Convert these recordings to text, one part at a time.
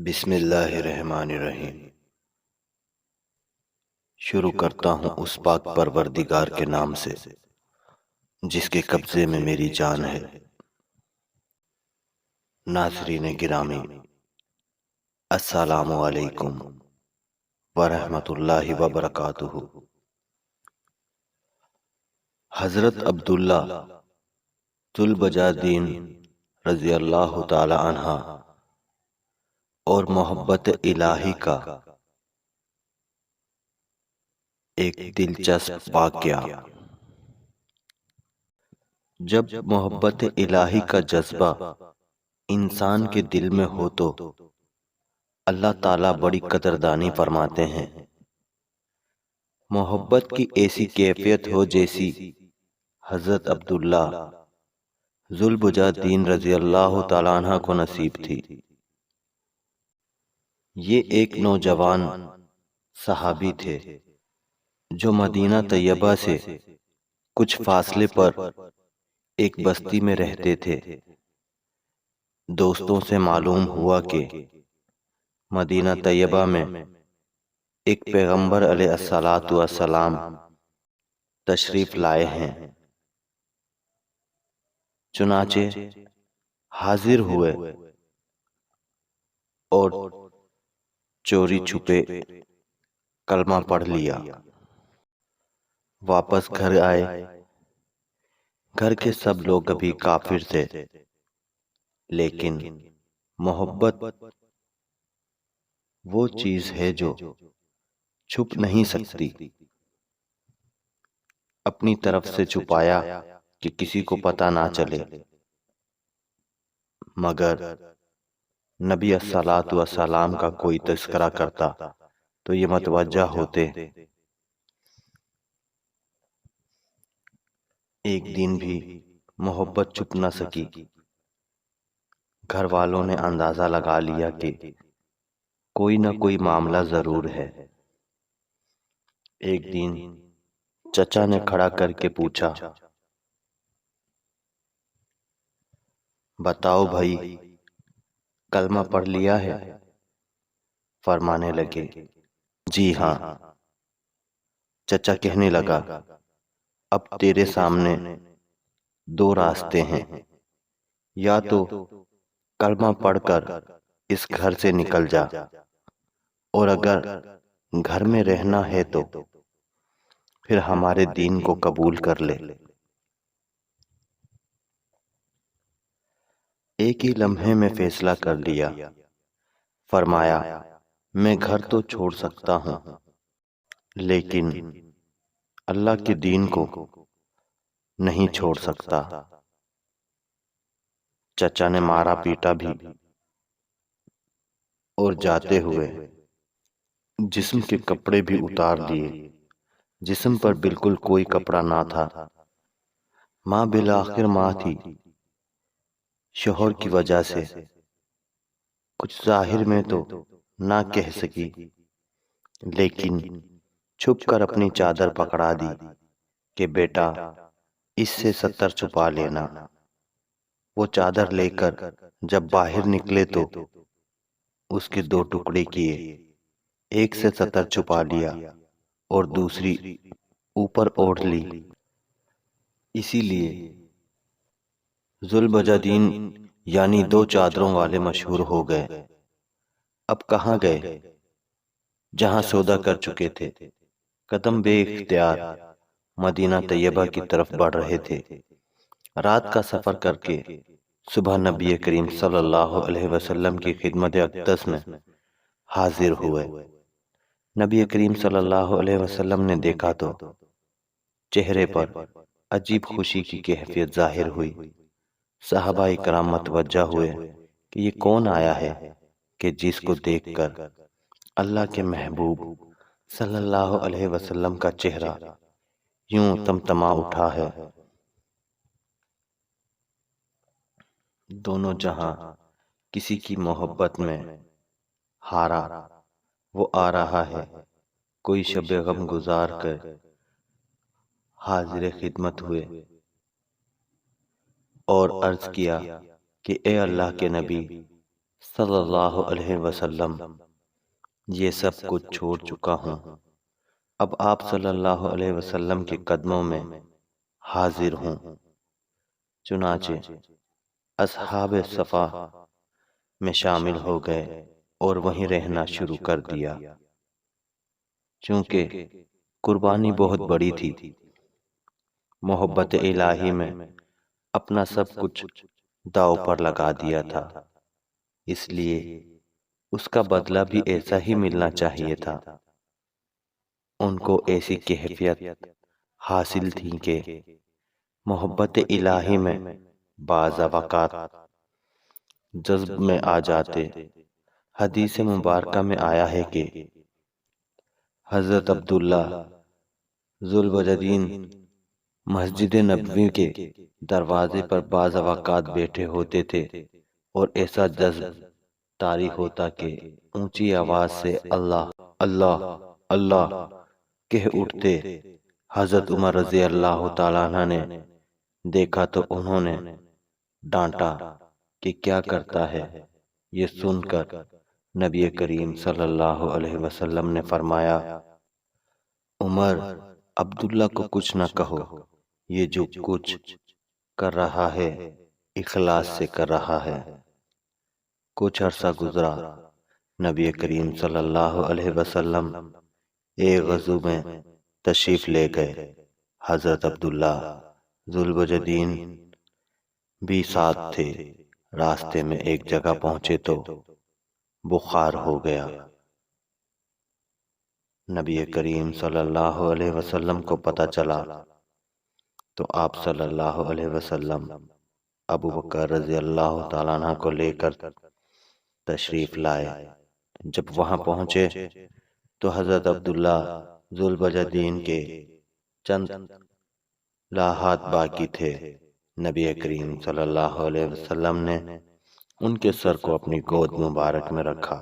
بسم اللہ الرحمن الرحیم۔ شروع کرتا ہوں اس پاک پروردگار کے نام سے جس کے قبضے میں میری جان ہے۔ ناظرین گرامی، السلام علیکم ورحمۃ اللہ وبرکاتہ۔ حضرت عبداللہ ذوالبجادین رضی اللہ تعالی عنہ اور محبت الہی کا ایک دلچسپ واقعہ۔ جب محبت الہی کا جذبہ انسان کے دل میں ہو تو اللہ تعالیٰ بڑی قدردانی فرماتے ہیں۔ محبت کی ایسی کیفیت ہو جیسی حضرت عبداللہ ذوالبجادین رضی اللہ تعالیٰ عنہ کو نصیب تھی۔ یہ ایک نوجوان صحابی تھے جو مدینہ طیبہ سے کچھ فاصلے پر ایک بستی میں رہتے تھے۔ دوستوں سے معلوم ہوا کہ مدینہ طیبہ میں ایک پیغمبر علیہ السلام تشریف لائے ہیں۔ چنانچہ حاضر ہوئے اور چوری چھپے کلمہ پڑھ لیا۔ واپس گھر آئے۔ گھر کے سب لوگ ابھی کافر تھے، لیکن محبت وہ چیز ہے جو چھپ نہیں سکتی۔ اپنی طرف سے چھپایا کہ کسی کو پتہ نہ چلے، مگر نبی الصلاۃ والسلام کا کوئی تذکرہ کرتا تو یہ متوجہ ہوتے۔ ایک دن بھی محبت چھپ نہ سکی۔ گھر والوں نے اندازہ لگا لیا کہ کوئی نہ کوئی معاملہ ضرور ہے۔ ایک دن چچا نے کھڑا کر کے پوچھا، بتاؤ بھائی، کلمہ پڑھ لیا ہے؟ فرمانے لگے، جی ہاں۔ چچا کہنے لگا، اب تیرے سامنے دو راستے ہیں، یا تو کلمہ پڑھ کر اس گھر سے نکل جا، اور اگر گھر میں رہنا ہے تو پھر ہمارے دین کو قبول کر لے۔ ایک ہی لمحے میں فیصلہ کر لیا۔ فرمایا، میں گھر تو چھوڑ سکتا ہوں، لیکن اللہ کے دین کو نہیں چھوڑ سکتا۔ چچا نے مارا پیٹا بھی، اور جاتے ہوئے جسم کے کپڑے بھی اتار دیے۔ جسم پر بالکل کوئی کپڑا نہ تھا۔ ماں بالآخر ماں تھی، شوہر کی وجہ سے کچھ ظاہر میں تو نہ کہہ سکی، لیکن چھپ کر اپنی چادر پکڑا دی کہ بیٹا اس سے ستر چھپا لینا۔ وہ چادر لے کر جب باہر نکلے تو اس کے دو ٹکڑے کیے، ایک سے ستر چھپا لیا اور دوسری اوپر اوڑھ لی۔ اسی لیے ذوالبجادین یعنی دو چادروں والے مشہور ہو گئے۔ اب کہاں گئے؟ جہاں سودا کر چکے تھے۔ قدم بے اختیار مدینہ طیبہ کی طرف بڑھ رہے تھے۔ رات کا سفر کر کے صبح نبی کریم صلی اللہ علیہ وسلم کی خدمت اقدس میں حاضر ہوئے۔ نبی کریم صلی اللہ علیہ وسلم نے دیکھا تو چہرے پر عجیب خوشی کی کیفیت ظاہر ہوئی۔ صحابہ کرام متوجہ ہوئے کہ یہ کون آیا ہے کہ جس کو دیکھ کر اللہ کے محبوب صلی اللہ علیہ وسلم کا چہرہ یوں تمتما اٹھا ہے۔ دونوں جہاں کسی کی محبت میں ہارا، وہ آ رہا ہے۔ کوئی شب غم گزار کر حاضر خدمت ہوئے اور عرض کیا کہ اے اللہ کے نبی صلی اللہ علیہ وسلم یہ سب کچھ چھوڑ چکا ہوں، اب آپ صلی اللہ علیہ وسلم کے قدموں میں حاضر ہوں۔ چنانچہ اصحاب صفا میں شامل ہو گئے اور وہیں رہنا شروع کر دیا۔ چونکہ قربانی بہت بڑی تھی، محبت الہی میں اپنا سب کچھ داؤ پر لگا دیا تھا، اس لیے اس کا بدلہ بھی ایسا ہی ملنا چاہیے تھا۔ ان کو ایسی کیفیت حاصل تھی کہ محبت الہی میں بعض اوقات جذب میں آ جاتے۔ حدیث مبارکہ میں آیا ہے کہ حضرت عبداللہ ذوالوجدین مسجد نبوی کے دروازے پر بعض اوقات بیٹھے ہوتے تھے اور ایسا جذب طاری ہوتا کہ اونچی آواز سے اللہ اللہ اللہ کہہ اٹھتے۔ حضرت عمر رضی اللہ تعالیٰ عنہ نے دیکھا تو انہوں نے ڈانٹا کہ کیا کرتا ہے۔ یہ سن کر نبی کریم صلی اللہ علیہ وسلم نے فرمایا، عمر، عبداللہ کو کچھ نہ کہو، یہ جو کچھ کر رہا ہے اخلاص سے کر رہا ہے۔ کچھ عرصہ گزرا، نبی کریم صلی اللہ علیہ وسلم ایک غزو میں تشریف لے گئے۔ حضرت عبداللہ ذوالوجدین بھی ساتھ تھے۔ راستے میں ایک جگہ پہنچے تو بخار ہو گیا۔ نبی کریم صلی اللہ علیہ وسلم کو پتہ چلا تو آپ صلی اللہ علیہ وسلم ابو بکر رضی اللہ تعالیٰ عنہ کو لے کر تشریف لائے۔ جب وہاں پہنچے تو حضرت عبداللہ ذوالوجدین کے چند لمحات باقی تھے۔ نبی کریم صلی اللہ علیہ وسلم نے ان کے سر کو اپنی گود مبارک میں رکھا۔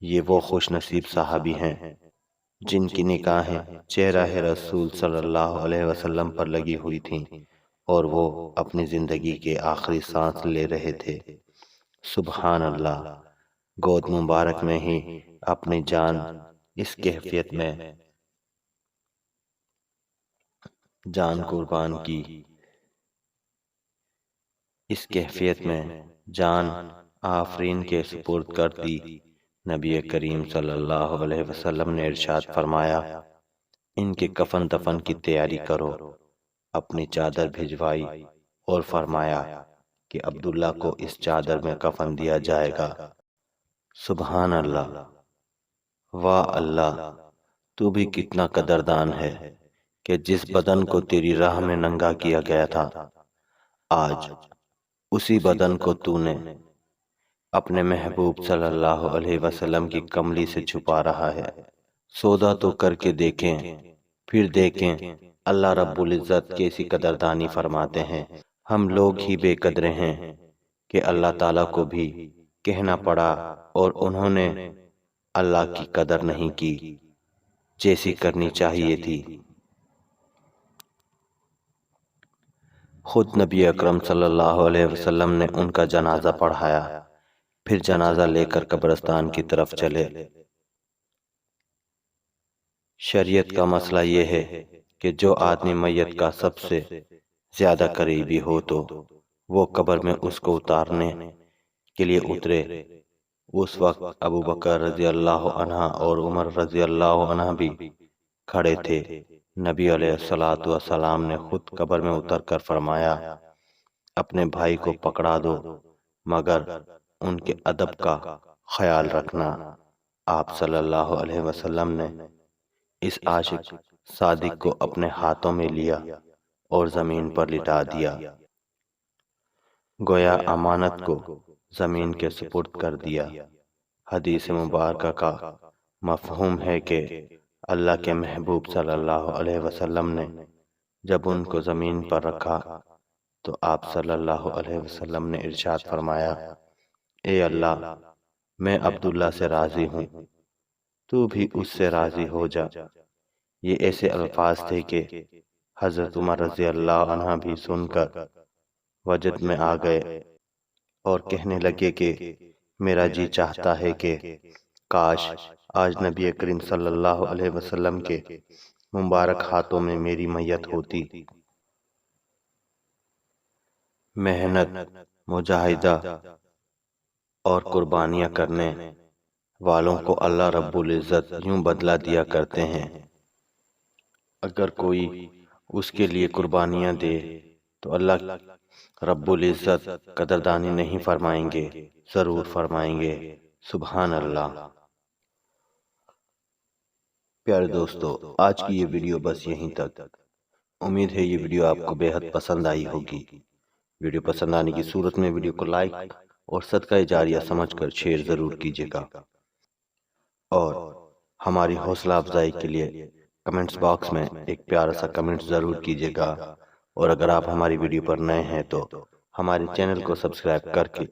یہ وہ خوش نصیب صحابی ہیں جن کی نگاہیں چہرہ رسول صلی اللہ علیہ وسلم پر لگی ہوئی تھیں اور وہ اپنی زندگی کے آخری سانس لے رہے تھے۔ سبحان اللہ، گود مبارک میں ہی اپنی جان اس کیفیت میں جان قربان کی، اس کیفیت میں جان آفرین کے سپرد کر دی۔ نبی کریم صلی اللہ علیہ وسلم نے ارشاد فرمایا، ان کے کفن دفن کی تیاری کرو۔ اپنی چادر بھجوائی اور فرمایا کہ عبداللہ کو اس چادر میں کفن دیا جائے گا۔ سبحان اللہ، واہ اللہ، تو بھی کتنا قدردان ہے کہ جس بدن کو تیری راہ میں ننگا کیا گیا تھا، آج اسی بدن کو تو نے اپنے محبوب صلی اللہ علیہ وسلم کی کملی سے چھپا رہا ہے۔ سودا تو کر کے دیکھیں، پھر دیکھیں اللہ رب العزت کیسی قدردانی فرماتے ہیں۔ ہم لوگ ہی بے قدرے ہیں کہ اللہ تعالیٰ کو بھی کہنا پڑا اور انہوں نے اللہ کی قدر نہیں کی جیسی کرنی چاہیے تھی۔ خود نبی اکرم صلی اللہ علیہ وسلم نے ان کا جنازہ پڑھایا، پھر جنازہ لے کر قبرستان کی طرف چلے۔ شریعت کا مسئلہ یہ ہے کہ جو آدمی میت کا سب سے زیادہ قریبی ہو تو وہ قبر میں اس کو اتارنے کے لیے اترے۔ اس وقت ابو بکر رضی اللہ عنہ اور عمر رضی اللہ عنہ بھی کھڑے تھے۔ نبی علیہ الصلوۃ والسلام نے خود قبر میں اتر کر فرمایا، اپنے بھائی کو پکڑا دو مگر ان کے ادب کا خیال رکھنا۔ آپ صلی اللہ علیہ وسلم نے اس عاشق صادق کو اپنے ہاتھوں میں لیا اور زمین پر لٹا دیا، گویا امانت کو زمین کے سپرد کر دیا۔ حدیث مبارکہ کا مفہوم ہے کہ اللہ کے محبوب صلی اللہ علیہ وسلم نے جب ان کو زمین پر رکھا تو آپ صلی اللہ علیہ وسلم نے ارشاد فرمایا، اے اللہ، میں عبداللہ سے راضی ہوں، تو بھی اس سے راضی ہو جا۔ یہ ایسے الفاظ تھے کہ حضرت عمر رضی اللہ عنہ بھی سن کر وجد میں آ گئے اور کہنے لگے کہ میرا جی چاہتا ہے کہ کاش آج نبی کریم صلی اللہ علیہ وسلم کے مبارک ہاتھوں میں میری میت ہوتی۔ محنت، مجاہدہ اور قربانیاں کرنے والوں کو اللہ رب العزت یوں بدلہ دیا کرتے ہیں، اگر کوئی اس کے لیے قربانیاں دے تو اللہ رب العزت قدردانی نہیں فرمائیں گے، ضرور فرمائیں گے۔ سبحان اللہ۔ پیارے دوستو، آج کی یہ ویڈیو بس یہیں تک۔ امید ہے یہ ویڈیو آپ کو بے حد پسند آئی ہوگی۔ ویڈیو پسند آنے کی صورت میں ویڈیو کو لائک اور صدقہ جاریہ سمجھ کر شیئر ضرور کیجیے گا، اور ہماری حوصلہ افزائی کے لیے کمنٹس باکس میں ایک پیارا سا کمنٹ ضرور کیجیے گا، اور اگر آپ ہماری ویڈیو پر نئے ہیں تو ہمارے چینل کو سبسکرائب کر کے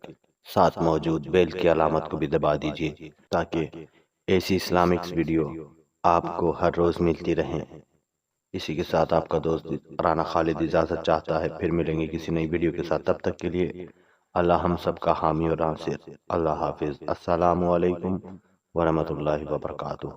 ساتھ موجود بیل کی علامت کو بھی دبا دیجیے، تاکہ ایسی اسلامکس ویڈیو آپ کو ہر روز ملتی رہیں۔ اسی کے ساتھ آپ کا دوست رانا خالد اجازت چاہتا ہے، پھر ملیں گے کسی نئی ویڈیو کے ساتھ، تب تک کے لیے اللہ ہم سب کا حامی اور ناصر۔ اللہ حافظ۔ السلام علیکم ورحمۃ اللہ وبرکاتہ۔